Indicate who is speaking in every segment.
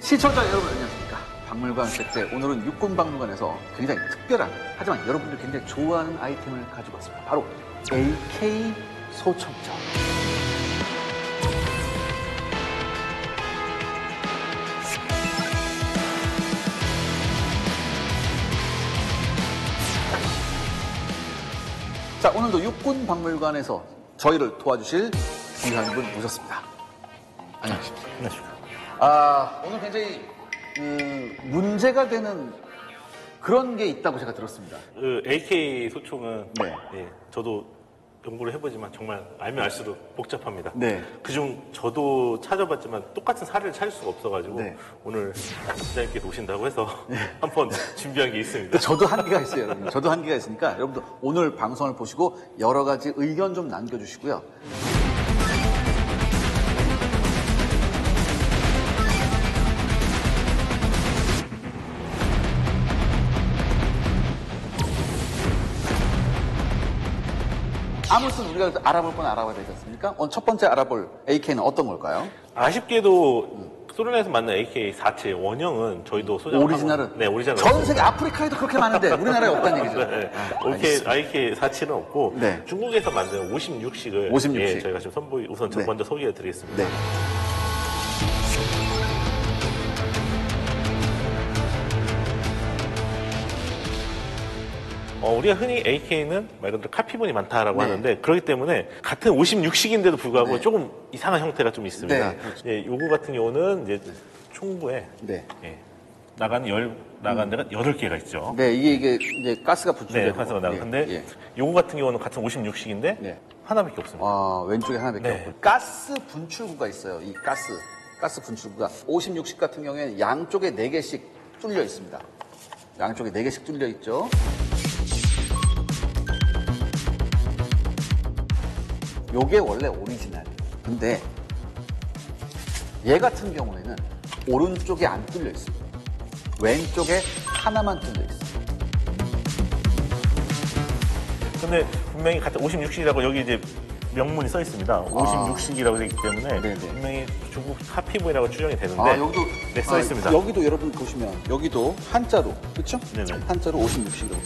Speaker 1: 시청자 여러분 안녕하십니까. 박물관 세트 오늘은 육군박물관에서 굉장히 특별한 하지만 여러분들이 굉장히 좋아하는 아이템을 가지고 왔습니다. 바로 AK 소총점. 자, 오늘도 육군박물관에서 저희를 도와주실 귀한 분 모셨습니다. 안녕하십니까.
Speaker 2: 안녕하십니까.
Speaker 1: 오늘 굉장히 문제가 되는 그런 게 있다고 제가 들었습니다.
Speaker 2: AK 소총은
Speaker 1: 네.
Speaker 2: 예, 저도 연구를 해보지만 정말 알면 알수록 복잡합니다.
Speaker 1: 네.
Speaker 2: 그중 저도 찾아봤지만 똑같은 사례를 찾을 수가 없어가지고
Speaker 1: 네.
Speaker 2: 오늘 기자님께서 오신다고 해서 한번 준비한 게 있습니다.
Speaker 1: 저도 한계가 있어요, 여러분. 저도 한계가 있으니까 여러분들 오늘 방송을 보시고 여러 가지 의견 좀 남겨주시고요. 아무튼 우리가 알아볼 건 알아봐야 되지 않습니까? 오늘 첫 번째 알아볼 AK는 어떤 걸까요?
Speaker 2: 아쉽게도 소련에서 만든 AK-47 원형은 저희도 소장을
Speaker 1: 오리지널은?
Speaker 2: 하고, 네, 오리지널.
Speaker 1: 전 세계 아프리카에도 그렇게 많은데 우리나라에 없다는 얘기죠.
Speaker 2: 네,
Speaker 1: 알겠습니다.
Speaker 2: AK-47은 없고
Speaker 1: 네.
Speaker 2: 중국에서 만든 56식을
Speaker 1: 56식.
Speaker 2: 예, 저희가 지금 우선
Speaker 1: 네.
Speaker 2: 먼저 소개해드리겠습니다.
Speaker 1: 네.
Speaker 2: 우리가 흔히 AK는 말 그대로 카피본이 많다라고
Speaker 1: 네.
Speaker 2: 하는데 그렇기 때문에 같은 56식인데도 불구하고
Speaker 1: 네.
Speaker 2: 조금 이상한 형태가 좀 있습니다.
Speaker 1: 네, 그렇죠.
Speaker 2: 예, 요거 같은 경우는 이제 총구에
Speaker 1: 네.
Speaker 2: 예, 나간 데가 8개가 있죠.
Speaker 1: 네, 이게 이제 가스가
Speaker 2: 네,
Speaker 1: 분출되고.
Speaker 2: 가스가 나가.
Speaker 1: 예,
Speaker 2: 근데
Speaker 1: 예.
Speaker 2: 요거 같은 경우는 같은 56식인데
Speaker 1: 네.
Speaker 2: 하나밖에 없습니다.
Speaker 1: 왼쪽에 하나밖에
Speaker 2: 네.
Speaker 1: 없고. 가스 분출구가 있어요. 이 가스 분출구가 56식 같은 경우에는 양쪽에 4개씩 뚫려 있습니다. 양쪽에 4개씩 뚫려 있죠. 요게 원래 오리지널이에요. 근데 얘 같은 경우에는 오른쪽에 안 뚫려 있어요. 왼쪽에 하나만 뚫려 있어요.
Speaker 2: 근데 분명히 같은 56식이라고 여기 이제 명문이 써 있습니다. 56식이라고 되기 때문에
Speaker 1: 네네.
Speaker 2: 분명히 중국 카피본이라고 추정이 되는데
Speaker 1: 여기도
Speaker 2: 네, 써 있습니다.
Speaker 1: 여기도 여러분 보시면 여기도 한자로 그렇죠?
Speaker 2: 네네.
Speaker 1: 한자로 56식이라고.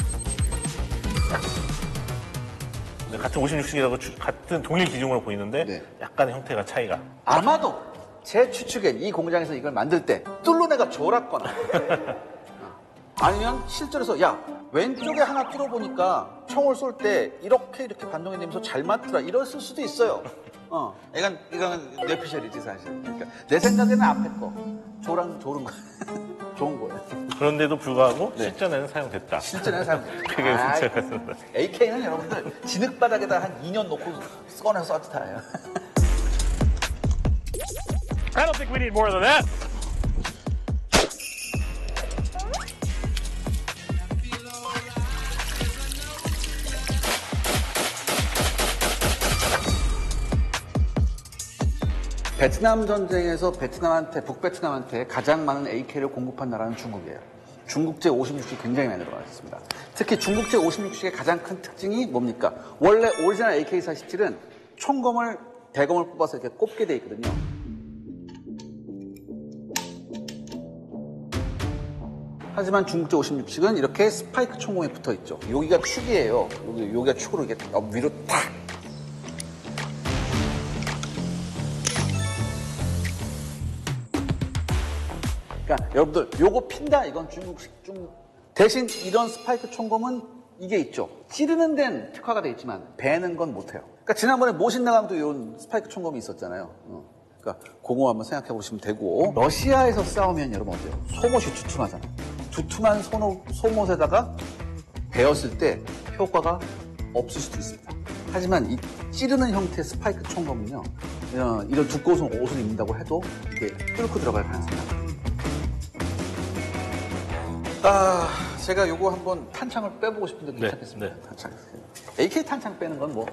Speaker 2: 네, 같은 56식이라고 같은 동일 기종으로 보이는데
Speaker 1: 네.
Speaker 2: 약간의 형태가 차이가.
Speaker 1: 아마도 제 추측엔 이 공장에서 이걸 만들 때 뚫는 애가 졸았거나 아니면 실제로서 야 왼쪽에 하나 뚫어보니까 총을 쏠 때 이렇게 반동이 되면서 잘 맞더라 이랬을 수도 있어요. 이건 뇌피셜이지 사실. 그러니까 내 생각에는 앞에 거 졸은 거 좋은 거예요.
Speaker 2: 그런데도 불구하고
Speaker 1: 네.
Speaker 2: 실전에는 사용됐다.
Speaker 1: 실전에는 사람.
Speaker 2: 그게 문제 같습니다.
Speaker 1: AK는 여러분들 진흙바닥에다 한 2년 놓고 꺼내서 쏴도
Speaker 3: I don't think we need more than that.
Speaker 1: 베트남 전쟁에서 북베트남한테 가장 많은 AK를 공급한 나라는 중국이에요. 중국제 56식 굉장히 많이 들어갔습니다. 특히 중국제 56식의 가장 큰 특징이 뭡니까? 원래 오리지널 AK-47은 대검을 뽑아서 이렇게 꼽게 돼 있거든요. 하지만 중국제 56식은 이렇게 스파이크 총공에 붙어 있죠. 여기가 축이에요. 여기가 축으로 이렇게 위로 탁. 그러니까 여러분들 요거 핀다 이건 중국식 대신 이런 스파이크 총검은 이게 있죠. 찌르는 데는 특화가 돼 있지만 베는 건 못해요. 그러니까 지난번에 모신나강도 이런 스파이크 총검이 있었잖아요. 그러니까 그거 한번 생각해 보시면 되고 러시아에서 싸우면 여러분 어때요? 소못이 두툼하잖아요. 두툼한 소못에다가 베었을 때 효과가 없을 수도 있습니다. 하지만 이 찌르는 형태의 스파이크 총검은요 이런 두꺼운 옷을 입는다고 해도 이게 뚫고 들어갈 가능성이 많아요. 제가 요거 한번 탄창을 빼보고 싶은데 괜찮겠습니까?
Speaker 2: 네.
Speaker 1: 탄창. AK 탄창 빼는 건 뭐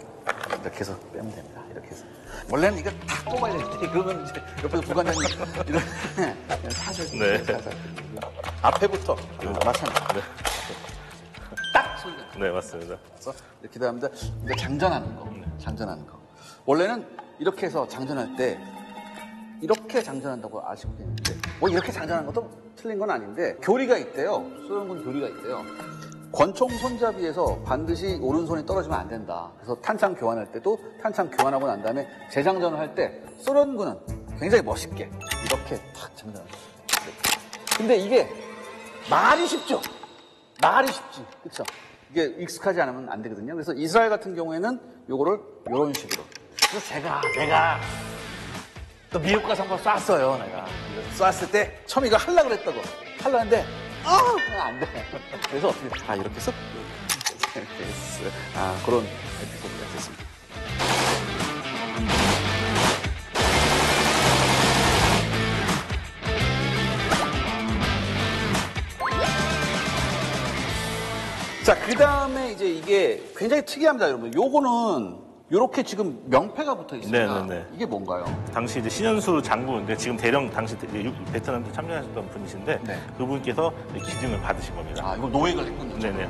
Speaker 1: 이렇게 해서 빼면 됩니다. 이렇게 해서. 원래는 이거 다 뽑아야 되는데 그러면 이제 옆에서 부관장님 이런 사실
Speaker 2: 네.
Speaker 1: 앞에부터 마찬가지.
Speaker 2: 네.
Speaker 1: 딱 소리가.
Speaker 2: 네, 맞습니다.
Speaker 1: 그래서 이렇게 됩니다. 이제 장전하는 거. 장전하는 거. 원래는 이렇게 해서 장전할 때 이렇게 장전한다고 아시고 계시는데 뭐 이렇게 장전하는 것도 틀린 건 아닌데 교리가 있대요. 소련군 교리가 있대요. 권총 손잡이에서 반드시 오른손이 떨어지면 안 된다. 그래서 탄창 교환할 때도 탄창 교환하고 난 다음에 재장전을 할 때 소련군은 굉장히 멋있게 이렇게 탁 장전합니다. 근데 이게 말이 쉽죠. 말이 쉽지. 그렇죠. 이게 익숙하지 않으면 안 되거든요. 그래서 이스라엘 같은 경우에는 요거를 이런 식으로. 그래서 제가 또 미국 가서 한번 쐈어요. 내가 쐈을 때 처음 이거 하려고 그랬다고. 하려는데 안 돼. 그래서 어떻게 이렇게 해서 이렇게 했어요. 그런 에피소드가 됐습니다. 자, 그 다음에 이제 이게 굉장히 특이합니다, 여러분. 요거는 요렇게 지금 명패가 붙어 있습니다.
Speaker 2: 네네네.
Speaker 1: 이게 뭔가요?
Speaker 2: 당시 이제 신현수 장군인데 지금 대령 당시 베트남도 참전하셨던 분이신데
Speaker 1: 네.
Speaker 2: 그분께서 기증을 받으신 겁니다.
Speaker 1: 이거 노획을 했군요.
Speaker 2: 네네.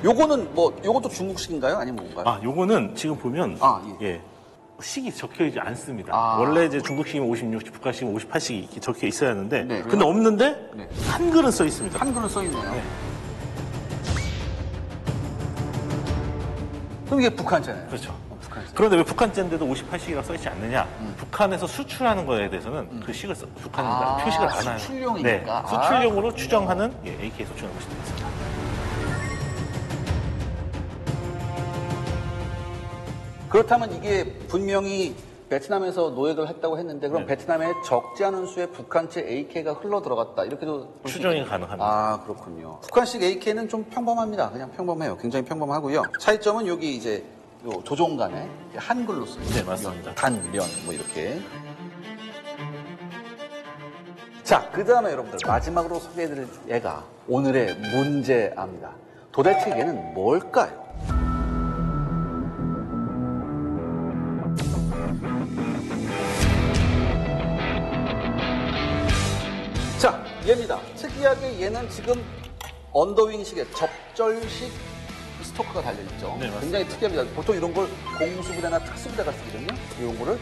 Speaker 1: 요거는 뭐 요것도 중국식인가요? 아니면 뭔가요?
Speaker 2: 요거는 지금 보면
Speaker 1: 예.
Speaker 2: 예. 식이 적혀 있지 않습니다.
Speaker 1: 아.
Speaker 2: 원래 이제 중국식이면 56식, 북한식이면 58식이 이렇게 적혀 있어야 하는데
Speaker 1: 네.
Speaker 2: 근데 없는데
Speaker 1: 네.
Speaker 2: 한글은 써 있습니다.
Speaker 1: 한글은 써 있네요.
Speaker 2: 네.
Speaker 1: 그럼 이게 북한제네요.
Speaker 2: 그렇죠.
Speaker 1: 북한제.
Speaker 2: 그런데 왜 북한제인데도 58식이라고 써 있지 않느냐? 북한에서 수출하는 거에 대해서는 그 식을 북한에다 표시를 안 해요.
Speaker 1: 수출용이니까.
Speaker 2: 네. 수출용으로 추정하는 AK 소총을 보시면 되겠습니다.
Speaker 1: 그렇다면 이게 분명히 베트남에서 노획을 했다고 했는데 그럼
Speaker 2: 네.
Speaker 1: 베트남에 적지 않은 수의 북한chế AK가 흘러 들어갔다 이렇게도 볼 수
Speaker 2: 추정이
Speaker 1: 있겠네요.
Speaker 2: 가능합니다.
Speaker 1: 그렇군요. 북한식 AK는 좀 평범합니다. 그냥 평범해요. 굉장히 평범하고요. 차이점은 여기 이제 요 조종간에 한글로 쓰는
Speaker 2: 네, 맞습니다.
Speaker 1: 단련 뭐 이렇게. 자, 그 다음에 여러분들 마지막으로 소개해드릴 얘가 오늘의 문제입니다. 도대체 얘는 뭘까요? 자, 얘입니다. 특이하게 얘는 지금 언더윙식의 접절식 스토크가 달려있죠.
Speaker 2: 네, 맞습니다.
Speaker 1: 굉장히 특이합니다. 보통 이런 걸 공수부대나 특수부대가 쓰거든요. 이런 거를.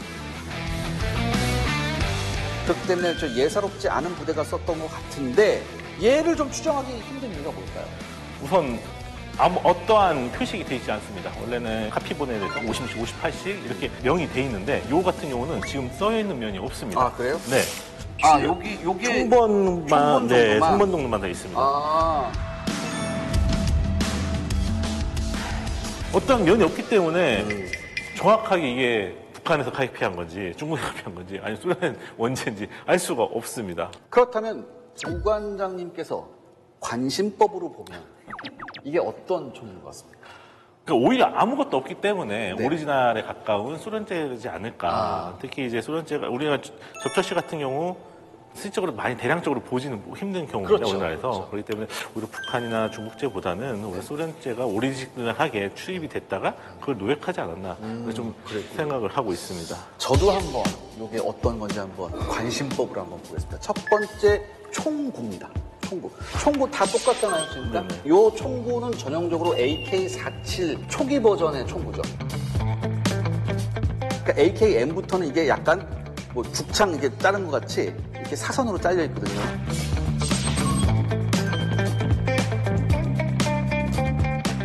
Speaker 1: 그렇기 때문에 저 예사롭지 않은 부대가 썼던 것 같은데 얘를 좀 추정하기 힘든 이유가 뭘까요?
Speaker 2: 우선 어떠한 표식이 되어 있지 않습니다. 원래는 카피본에 대해서 50식, 58식 이렇게 명이 돼 있는데 요 같은 경우는 지금 써 있는 면이 없습니다.
Speaker 1: 아, 그래요?
Speaker 2: 네.
Speaker 1: 요게
Speaker 2: 총번만, 네,
Speaker 1: 정도만?
Speaker 2: 총번 정도만 되어 있습니다. 어떠한 면이 없기 때문에 정확하게 이게 북한에서 카피한 건지 중국에서 카피한 건지 아니 소련 원체인지 알 수가 없습니다.
Speaker 1: 그렇다면 부관장님께서 관심법으로 보면 이게 어떤 총인 것 같습니까?
Speaker 2: 그러니까 오히려 아무것도 없기 때문에
Speaker 1: 네.
Speaker 2: 오리지널에 가까운 소련제지 않을까. 특히 이제 소련제가 우리가 접철식 같은 경우 실질적으로 많이 대량적으로 보지는 힘든 경우입니다.
Speaker 1: 그렇죠.
Speaker 2: 우리나라에서.
Speaker 1: 그렇죠.
Speaker 2: 그렇기 때문에 오히려 북한이나 중국제보다는 우리 소련제가 오리지널하게 추입이 됐다가 그걸 노획하지 않았나 좀 생각을 하고 있습니다.
Speaker 1: 저도 한번 이게 어떤 건지 한번 관심법으로 한번 보겠습니다. 첫 번째 총구입니다. 총구 다 똑같잖아요, 진짜.
Speaker 2: 네네.
Speaker 1: 요 총구는 전형적으로 AK-47 초기 버전의 총구죠. 그러니까 AKM부터는 이게 약간 뭐 죽창 이게 자른 것 같이 이렇게 사선으로 잘려 있거든요.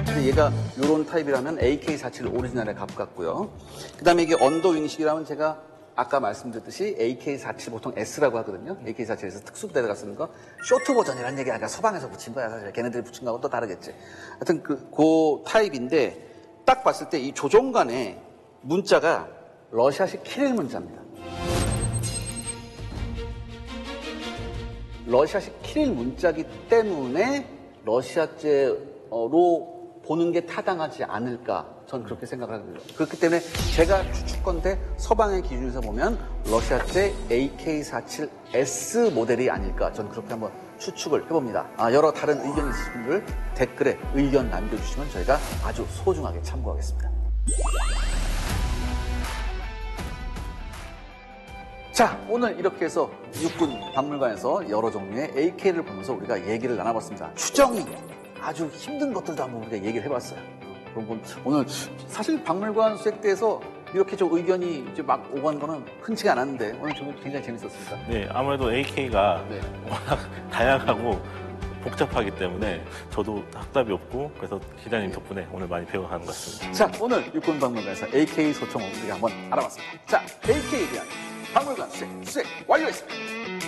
Speaker 1: 근데 얘가 요런 타입이라면 AK-47 오리지널에 가깝고요. 그 다음에 이게 언더윙식이라면 제가 아까 말씀드렸듯이 AK-47 보통 S라고 하거든요. AK-47에서 특수부대가 쓰는 거. 쇼트 버전이라는 얘기 아니라 서방에서 붙인 거야. 사실 걔네들이 붙인 거하고 또 다르겠지. 하여튼 그 타입인데 딱 봤을 때 이 조종간에 문자가 러시아식 키릴 문자입니다. 러시아식 키릴 문자기 때문에 러시아제로 보는 게 타당하지 않을까 전 그렇게 생각을 하거든요. 그렇기 때문에 제가 추측건데 서방의 기준에서 보면 러시아제 AK-47S 모델이 아닐까 전 그렇게 한번 추측을 해봅니다. 여러 다른 의견이 있으신 분들 댓글에 의견 남겨주시면 저희가 아주 소중하게 참고하겠습니다. 자, 오늘 이렇게 해서 육군 박물관에서 여러 종류의 AK를 보면서 우리가 얘기를 나눠봤습니다. 추정이 아주 힘든 것들도 한번 우리가 얘기를 해봤어요. 여러분, 오늘 사실 박물관 수색대에서 이렇게 좀 의견이 이제 막 오고 하는 거는 흔치가 않았는데 오늘 좀 굉장히 재밌었습니다.
Speaker 2: 네, 아무래도 AK가
Speaker 1: 네.
Speaker 2: 워낙 다양하고 복잡하기 때문에 저도 답답이 없고 그래서 기자님 덕분에 오늘 많이 배워가는 것 같습니다.
Speaker 1: 자, 오늘 육군박물관에서 AK 소총 우리가 한번 알아봤습니다. 자, AK에 대한 박물관 수색 완료했습니다.